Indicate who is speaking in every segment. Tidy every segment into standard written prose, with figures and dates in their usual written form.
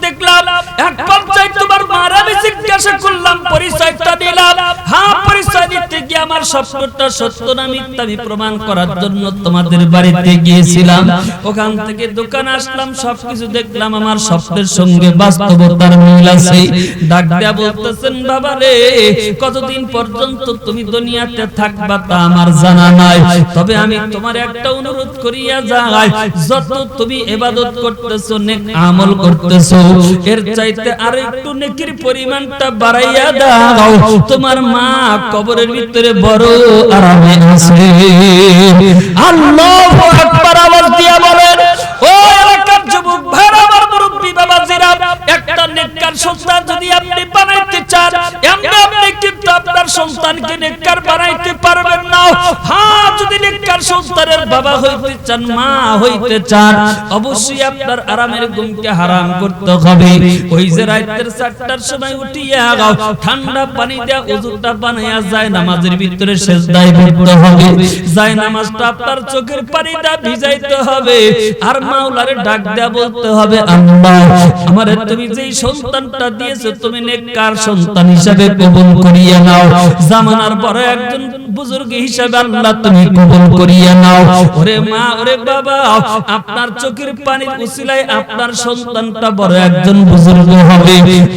Speaker 1: দেখলাম। এক পর্যায়ে তোমার মারা আমি জিজ্ঞাসা করলাম, পরিচয়টা দিলাম। হ্যাঁ, পরিচয় দিতে গিয়ে আমার স্বপ্নটা সত্য না মিথ্যা আমি প্রমাণ করার জন্য তোমাদের বাড়িতে গিয়েছিলাম। ওখান থেকে দোকান আসলাম, সবকিছু দেখলাম, আমার স্বপ্নের সঙ্গে বাস্তবতার মিল আছে। ডাক দেয়া বলতেছেন, বাবা রে, কতদিন পর্যন্ত তুমি দুনিয়াতে থাকবা তা আমার জানা নাই, তবে আমি তোমার একটা অনুরোধ করিয়া যাই, যত তুমি ইবাদত করতেছো, নেক আমল করতেছো, এর চাইতে আর একটু নেকির পরিমাণটা বাড়াইয়া দাও। তোমার মা কবরের ভিতরে বড় আরামে আছে। আল্লাহু আকবার আওয়াজ দিয়া বলেন। ও এলাকার যুবক ভাইরা, আমার মুরব্বি বাবাজিরা, একটা নেককার সন্তান যদি আপনি বানাইতে চান, এমনি আপনি কিন্তু আপনার সন্তানকে নেককার বানাইতে পারবেন না। হ্যাঁ, যদি নেককার সন্তানের বাবা হইতে চান, মা হইতে চান, অবশ্যই আপনার আরামের ঘুমকে হারাম করতে হবে। ওই যে রাতের 4টার সময় উঠিয়া ঠান্ডা পানি দিয়ে ওযুটা বানায়া যায় নামাজের ভিতরে সিজদায় পড়তে হবে। যায় নামাজটা আপনার চোখের পানিটা ভিজাইতে হবে, আর মাওলারে ডাক দেয়া বলতে হবে, আল্লাহ, আমারে তুমি যেই সন্তানটা দিয়েছো তুমি নেককার সন্তান হিসেবে কবুল করিয়া নাও। জামানার বড় একজন বুজুর্গ হিসেবে আল্লাহ তুমি কবুল করিয়া নাও। ওরে মা, ওরে বাবা, আপনার চোখের পানির উসিলায় আপনার সন্তানটা বড় একজন বুজুর্গ হবে,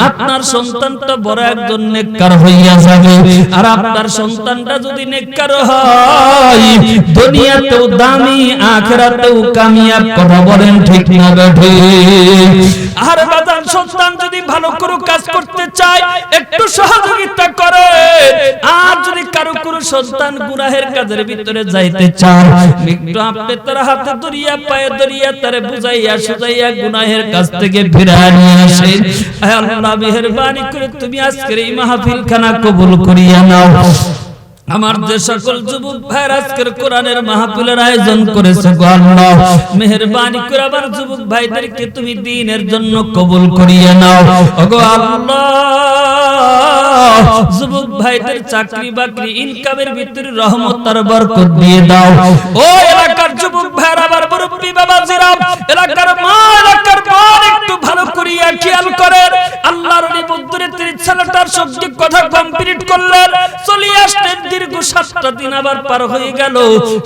Speaker 1: আপনার সন্তানটা বড় একজন নেককার হইয়া যাবে। আর আপনার সন্তানটা যদি নেককার হয়, দুনিয়াতেও দামি, আখিরাতেও কামিয়াব। কথা বলেন ঠিক না বেঠে? আর বাদান সন্তান যদি ভালো করে কাজ করতে চায়, একটু সহযোগিতা করে। আর যদি কারো কোনো সন্তান গুনাহের কাজের ভিতরে যাইতে চায়, একটু আপনি তার হাতে ধরিয়া পায়ে ধরিয়া তারে বুঝাইয়া সুজাইয়া গুনাহের কাজ থেকে ফিরাইয়া নিয়ে আসেন। আল্লাহ মেহেরবানি করে তুমি আজকের এই মাহফিল খানা কবুল করিয়া নাও। আমার যে সকল যুবক ভাইরা আজকের কোরআনের মাহফিলের আয়োজন করেছে, গো আল্লাহ মেহেরবানি করে আমার যুবক ভাইদেরকে তুমি দ্বীনের জন্য কবুল করিয়া নাও। ওগো আল্লাহ, যুবক ভাইদের চাকরি বাকরি ইনকামের ভিতরে রহমত আর বরকত দিয়ে দাও। ও এলাকার যুবক ভাইরা, আমার মুরব্বি বাবাজিরা, এলাকার মা, এলাকার বোন, একটু ভালো করিয়া খেয়াল করেন। আল্লাহর ওলি বন্ধুরে 30 সালটার সবজি কথা কমপ্লিট করলেন, চলে আসলেন। দীর্ঘ 7টা দিন আবার পার হয়ে গেল।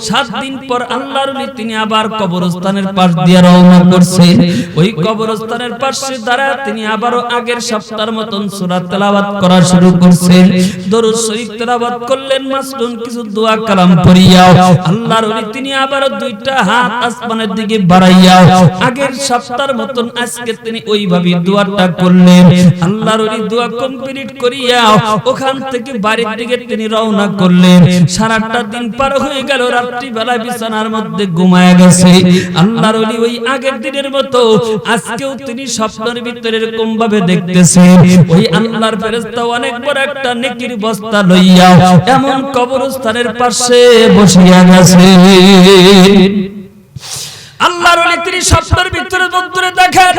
Speaker 1: 7 দিন পর আল্লাহর ওলি তিনি আবার কবরস্থানের পাশ দিয়ে রওনা করছেন। ওই কবরস্থানের পাশে দাঁড়ায় তিনি আবারও আগের সপ্তাহের মতন সূরা তেলাওয়াত করা শুরু করছেন। দরুদ শরীফ তেলাওয়াত করলেন, মাসনুন কিছু দোয়া কালাম পড়িয়া আল্লাহর ওলি তিনি আবারও 2টা হাত আসমানের দিকে বাড়াইয়া আগের সপ্তাহের মতন আজকে তিনি ওইভাবে দোয়াটা করলেন। আল্লাহর ওলি দোয়া কমপ্লিট করিয়া ওখান থেকে বাড়ির দিকে তিনি রওনা করলেন। সারাটা দিন পার হয়ে গেল, রাত্রি বেলা বিছানার মধ্যে ঘুমায় গেছে। আল্লাহর ওলি ওই আগের দিনের মতো আজকেও তিনি স্বপ্নের ভিতরে এরকম ভাবে দেখতেছেন, ওই আল্লাহর ফেরেশতা অনেক বড় একটা নেকির বস্তা লইয়া এমন কবরস্থানের পাশে বসিয়া গেছে। আল্লাহর ওলি তিনি স্বপ্নের ভিতরে বন্ধুরে দেখেন,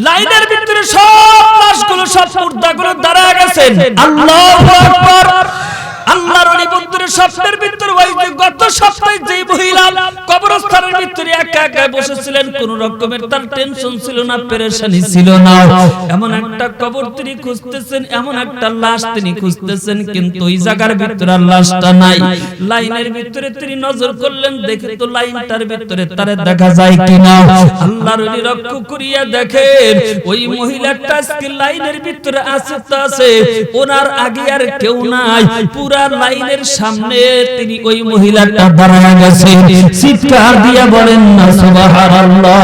Speaker 1: লাইনের ভিতরে সব লাশগুলো, সব মুর্দাগুলো দাঁড়ায় গেছেন। আল্লাহু আকবার। আল্লাহর ওলি বন্ধুরে স্বপ্নের ভিতরে ওই যে গত সপ্তাহে যে মহিলা কবরস্থানের ভিতরে একা একা বসেছিলেন, কোন রকমের তার টেনশন ছিল না, পেরেশানি ছিল না। এমন একটা কবর তিনি খুঁজতেছেন, এমন একটা লাশ তিনি খুঁজতেছেন, কিন্তু ওই জায়গার ভিতরে লাশটা নাই। লাইনের ভিতরে তিনি নজর করলেন, দেখে তো লাইনটার ভিতরে তারে দেখা যায় কিনা। আল্লাহর ওলি লক্ষ্য করিয়া দেখেন ওই মহিলাটা আজকে লাইনের ভিতরে আছে তো আছে, ওনার আগে আর কেউ নাই। পুরা লাইনের সামনে তিনি ওই মহিলাটা দাঁড়ায় গেছে। চিৎকার দিয়া বলেন না সুবহানাল্লাহ।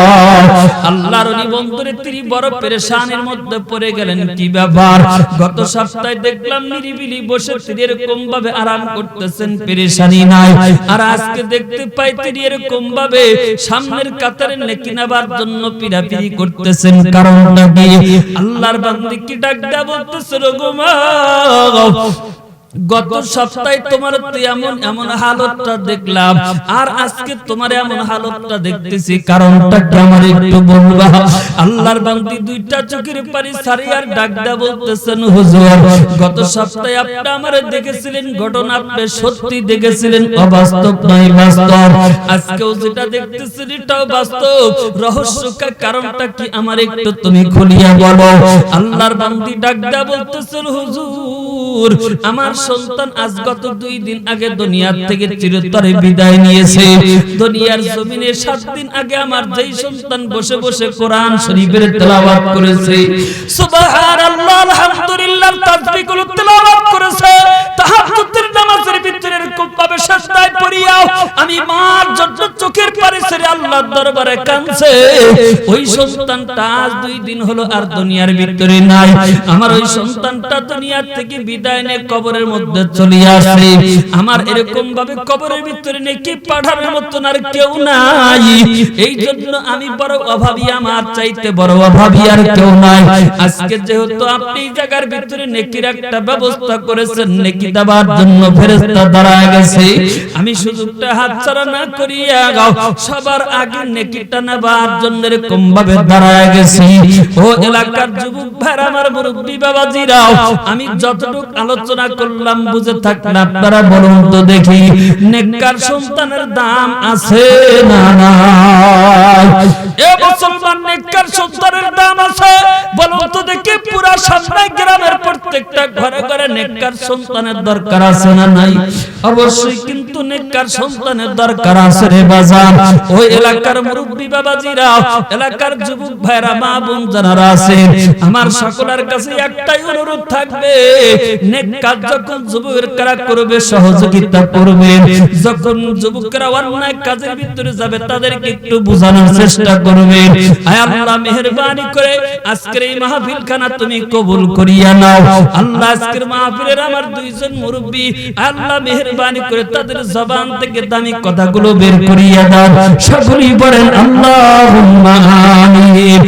Speaker 1: আল্লাহর ওলি বন্ধুরে তিনি বড় পেরেশানির মধ্যে পড়ে গেলেন। কি ব্যাপার? গত সপ্তাহে দেখলাম নিরিবিলি বসে তিনি এরকম ভাবে আরাম করতেছেন, পেরেশানি নাই। আর আজকে দেখতে পাই তিনি এরকম ভাবে সামনের কাতারে নেকি নেবার জন্য পিরাপিরি করতেছেন। কারণটা কি? আল্লাহর বান্দি কি ডাক দেয়া বলতেছে, গো মা, গত সপ্তাহে তোমার এমন হালতটা দেখলাম, আর আজকে তোমার এমন হালতটা দেখতেছি, কারণটা কি আমার একটু বলবা? আল্লাহর বান্দি দুইটা চোখের পানি সারি আর ডাকদা বলতেছেন, হুজুর গত সপ্তাহে আপনি আমারে দেখেছিলেন, ঘটনা আপনি সত্যি দেখেছিলেন, অবাস্তব নয় বাস্তব। আজকেও যেটা দেখতেছেন এটাও বাস্তব। রহস্যটা কারণটা কি আমার একটু তুমি খুলিয়া বলো। আল্লাহর বান্দি ডাকদা বলতেছেন, হুজুর আমার সন্তান আজ গত 2 দিন আগে দুনিয়া থেকে চিরতরে বিদায় নিয়েছে। দুনিয়ার জমিনে 7 দিন আগে আমার যেই সন্তান বসে বসে কোরআন শরীফের তেলাওয়াত করেছে, সুবহানাল্লাহ আলহামদুলিল্লাহ তাসবিহুল তেলাওয়াত করেছে, তাহাজ্জুদের নামাজের ভিতরে খুবভাবে সাজদায় পড়িয়া আমি মার জন্য চোখের পানি ছেড়ে আল্লাহর দরবারে কাঁদছে, ওই সন্তানটা আজ 2 দিন হলো আর দুনিয়ার ভিতরে নাই। আমার ওই সন্তানটা দুনিয়া থেকে বিদায় নিয়ে কবরের মধ্যে চলে আসে। আমার এরকম ভাবে কবরের ভিতরে নেকি পাঠানোর মতন আর কেউ নাই। এই জন্য আমি বড় অভাবী, আমার চাইতে বড় অভাবী আর কেউ নাই। আজকে যেহেতু আপনি এই জায়গার ভিতরে নেকির একটা ব্যবস্থা করেছেন, নেকি দেওয়ার জন্য ফেরেশতা দাঁড়ায় গেছে, আমি সুযোগটা হাতছাড়া না করিয়া সবার আগে নেকিটা নেবার জন্য এরকম ভাবে দাঁড়ায় গেছি। ও এলাকার যুবক ভাইরা, আমার মুরব্বি বাবাজিরাও, আমি যতটুকু আলোচনা করলাম বুঝে থাকলে আপনারা বলুন তো দেখি, নেককার সন্তানের দাম আছে না নাই? এ মুসলমান, নেককার সন্তানের দাম আছে বলুন তো দেখি। পুরা সাতটাই গ্রামের প্রত্যেকটা ঘরে ঘরে নেককার সন্তানের দরকার আছে না নাই? অবশ্যই কিন্তু নেককার সন্তানের দরকার আছে রে বাজার। ওই এলাকার মুরব্বি বাবাজিরা, এলাকার যুবক ভাইরা, মা বোন যারা আছে, আমার সকলের কাছে একটাই অনুরোধ থাকবে, নেককার যখন যুবকেরা করবে সহযোগিতা করবে, যখন যুবকেরা অন্যায় কাজের ভিতরে যাবে তাদেরকে একটু বোঝানোর চেষ্টা করবে। আয় আল্লাহ মেহেরবানি করে আজকের এই মাহফিলখানা তুমি কবুল করিয়া নাও। আল্লাহ আজকের মাহফিলের আমার 2 জন মুরব্বি, আল্লাহ মেহেরবানি করে তাদের জবান থেকে দামি কথাগুলো বের করিয়া দাও। সকলেই বলেন আল্লাহুম্মা আমিন।